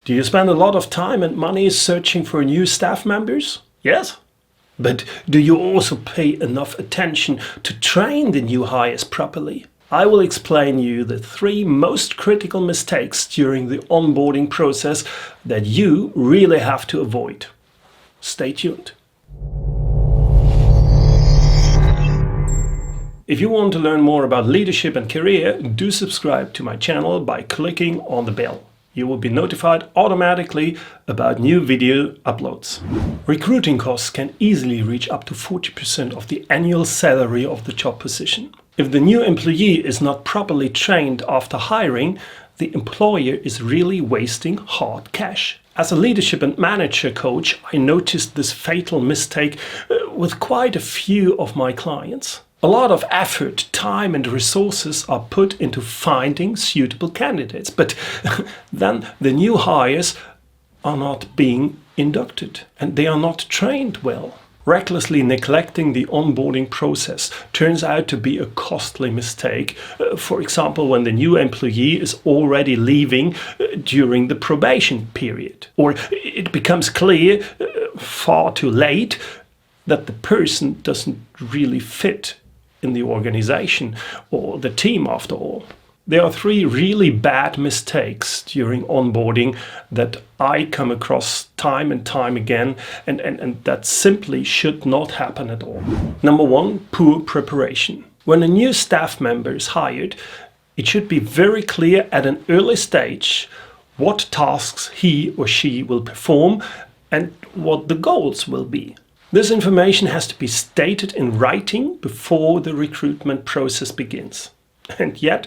Do you spend a lot of time and money searching for new staff members? Yes? But do you also pay enough attention to train the new hires properly? I will explain you the 3 most critical mistakes during the onboarding process that you really have to avoid. Stay tuned. If you want to learn more about leadership and career, do subscribe to my channel by clicking on the bell. You will be notified automatically about new video uploads. Recruiting costs can easily reach up to 40% of the annual salary of the job position. If the new employee is not properly trained after hiring, the employer is really wasting hard cash. As a leadership and manager coach, I noticed this fatal mistake with quite a few of my clients. A lot of effort, time and resources are put into finding suitable candidates, but then the new hires are not being inducted and they are not trained well. Recklessly neglecting the onboarding process turns out to be a costly mistake. For example, when the new employee is already leaving during the probation period, or it becomes clear far too late that the person doesn't really fit in the organization or the team after all. There are 3 really bad mistakes during onboarding that I come across time and time again and that simply should not happen at all. Number 1, poor preparation. When a new staff member is hired, it should be very clear at an early stage what tasks he or she will perform and what the goals will be. This information has to be stated in writing before the recruitment process begins. And yet,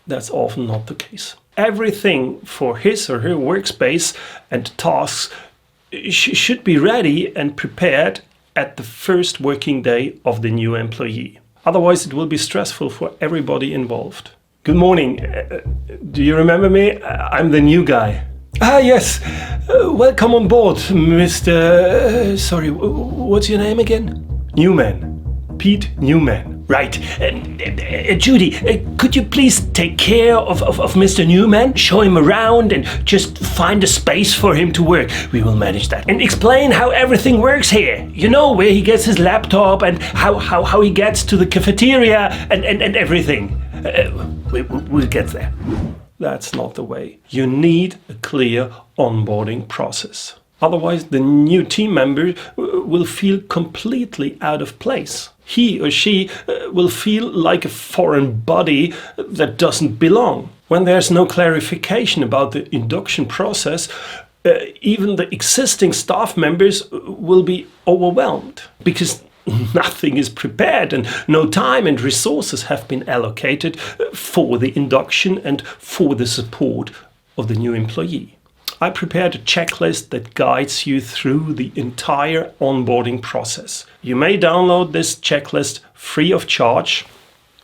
that's often not the case. Everything for his or her workspace and tasks should be ready and prepared at the first working day of the new employee. Otherwise, it will be stressful for everybody involved. Good morning. Do you remember me? I'm the new guy. Ah, yes. Welcome on board, Mr. Sorry, what's your name again? Newman. Pete Newman. Right. Judy, could you please take care of Mr. Newman? Show him around and just find a space for him to work. We will manage that. And explain how everything works here. You know, where he gets his laptop and how he gets to the cafeteria and everything. We'll get there. That's not the way. You need a clear onboarding process. Otherwise, the new team member will feel completely out of place. He or she will feel like a foreign body that doesn't belong. When there's no clarification about the induction process, even the existing staff members will be overwhelmed because nothing is prepared and no time and resources have been allocated for the induction and for the support of the new employee. I prepared a checklist that guides you through the entire onboarding process. You may download this checklist free of charge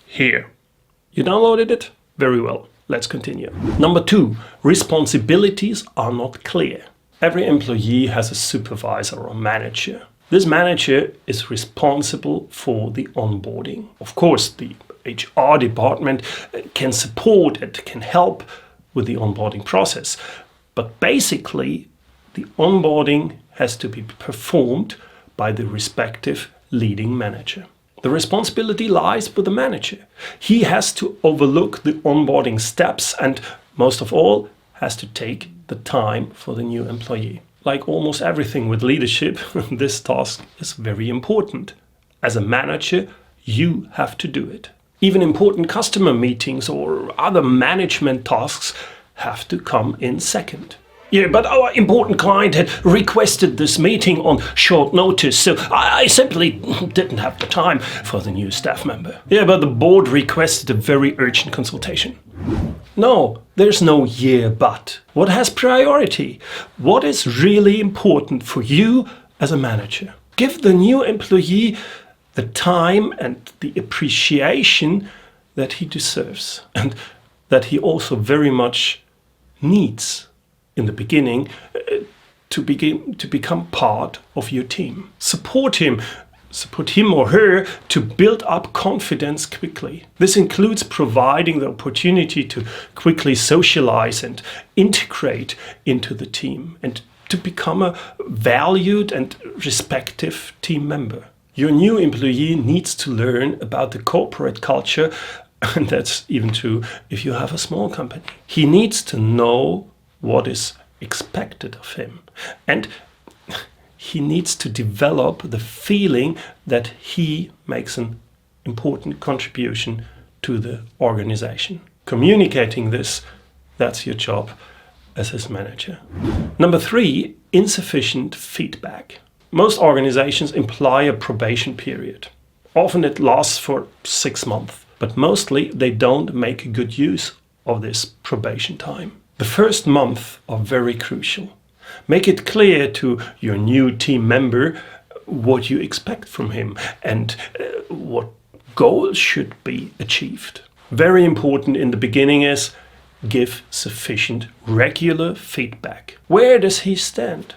here. You downloaded it? Very well. Let's continue. Number 2, responsibilities are not clear. Every employee has a supervisor or manager. This manager is responsible for the onboarding. Of course, the HR department can support and can help with the onboarding process. But basically, the onboarding has to be performed by the respective leading manager. The responsibility lies with the manager. He has to overlook the onboarding steps and, most of all, has to take the time for the new employee. Like almost everything with leadership, this task is very important. As a manager, you have to do it. Even important customer meetings or other management tasks have to come in second. Yeah, but our important client had requested this meeting on short notice, so I simply didn't have the time for the new staff member. Yeah, but the board requested a very urgent consultation. No, there's no yeah, but. What has priority? What is really important for you as a manager? Give the new employee the time and the appreciation that he deserves and that he also very much needs in the beginning to become part of your team. Support him support him or her to build up confidence quickly. This includes providing the opportunity to quickly socialize and integrate into the team and to become a valued and respected team member. Your new employee needs to learn about the corporate culture, and that's even true if you have a small company. He needs to know what is expected of him, and he needs to develop the feeling that he makes an important contribution to the organization. Communicating this, that's your job as his manager. Number 3, insufficient feedback. Most organizations imply a probation period. Often it lasts for 6 months, but mostly they don't make good use of this probation time. The first months are very crucial. Make it clear to your new team member what you expect from him and what goals should be achieved. Very important in the beginning is give sufficient regular feedback. Where does he stand?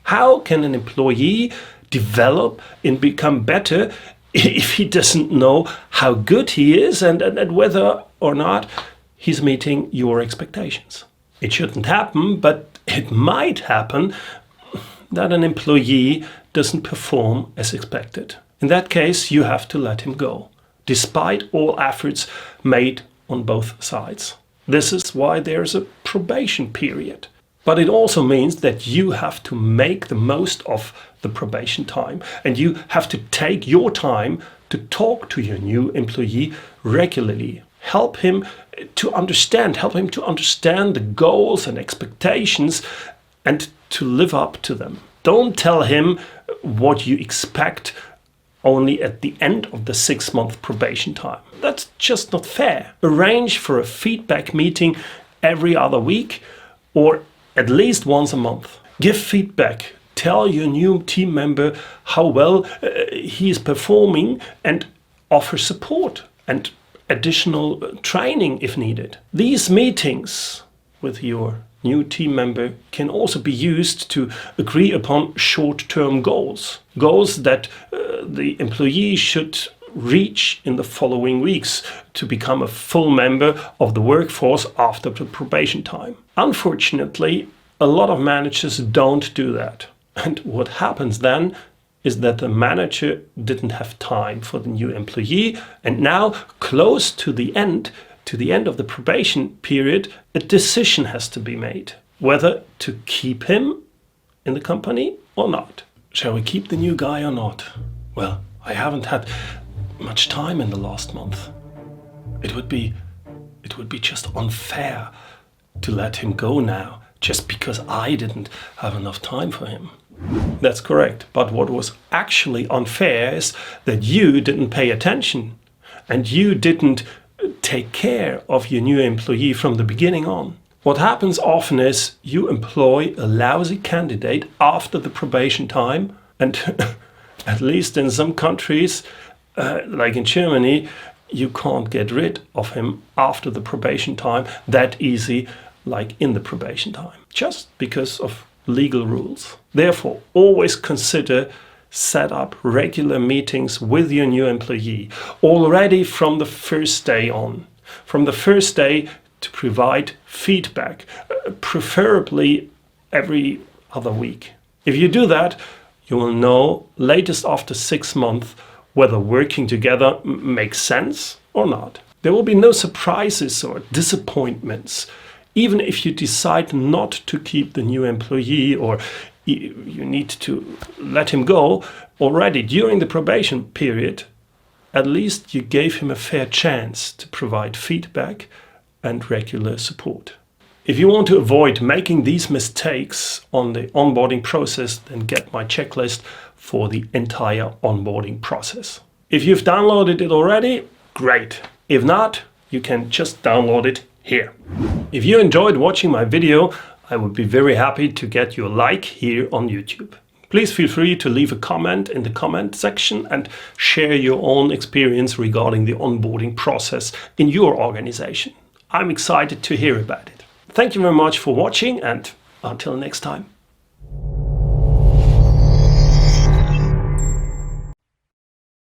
How can an employee develop and become better if he doesn't know how good he is and whether or not he's meeting your expectations? It shouldn't happen, but it might happen that an employee doesn't perform as expected. In that case, you have to let him go, despite all efforts made on both sides. This is why there's a probation period. But it also means that you have to make the most of the probation time, and you have to take your time to talk to your new employee regularly. Help him to understand the goals and expectations and to live up to them. Don't tell him what you expect only at the end of the 6-month probation time. That's just not fair. Arrange for a feedback meeting every other week or at least once a month. Give feedback. Tell your new team member how well he is performing and offer support and additional training if needed. These meetings with your new team member can also be used to agree upon short-term goals. Goals that the employee should reach in the following weeks to become a full member of the workforce after the probation time. Unfortunately, a lot of managers don't do that. And what happens then is that the manager didn't have time for the new employee, and now, close to the end of the probation period, a decision has to be made whether to keep him in the company or not. Shall we keep the new guy or not? Well, I haven't had much time in the last month. It would be just unfair to let him go now just because I didn't have enough time for him. That's correct, but what was actually unfair is that you didn't pay attention and you didn't take care of your new employee from the beginning on. What happens often is you employ a lousy candidate after the probation time, and at least in some countries, like in Germany, you can't get rid of him after the probation time that easy like in the probation time, just because of legal rules. Therefore, always consider set up regular meetings with your new employee already from the first day on. From the first day to provide feedback, preferably every other week. If you do that, you will know latest after 6 months whether working together makes sense or not. There will be no surprises or disappointments. Even if you decide not to keep the new employee or you need to let him go already during the probation period, at least you gave him a fair chance to provide feedback and regular support. If you want to avoid making these mistakes on the onboarding process, then get my checklist for the entire onboarding process. If you've downloaded it already, great. If not, you can just download it here. If you enjoyed watching my video, I would be very happy to get your like here on YouTube. Please feel free to leave a comment in the comment section and share your own experience regarding the onboarding process in your organization. I'm excited to hear about it. Thank you very much for watching, and until next time.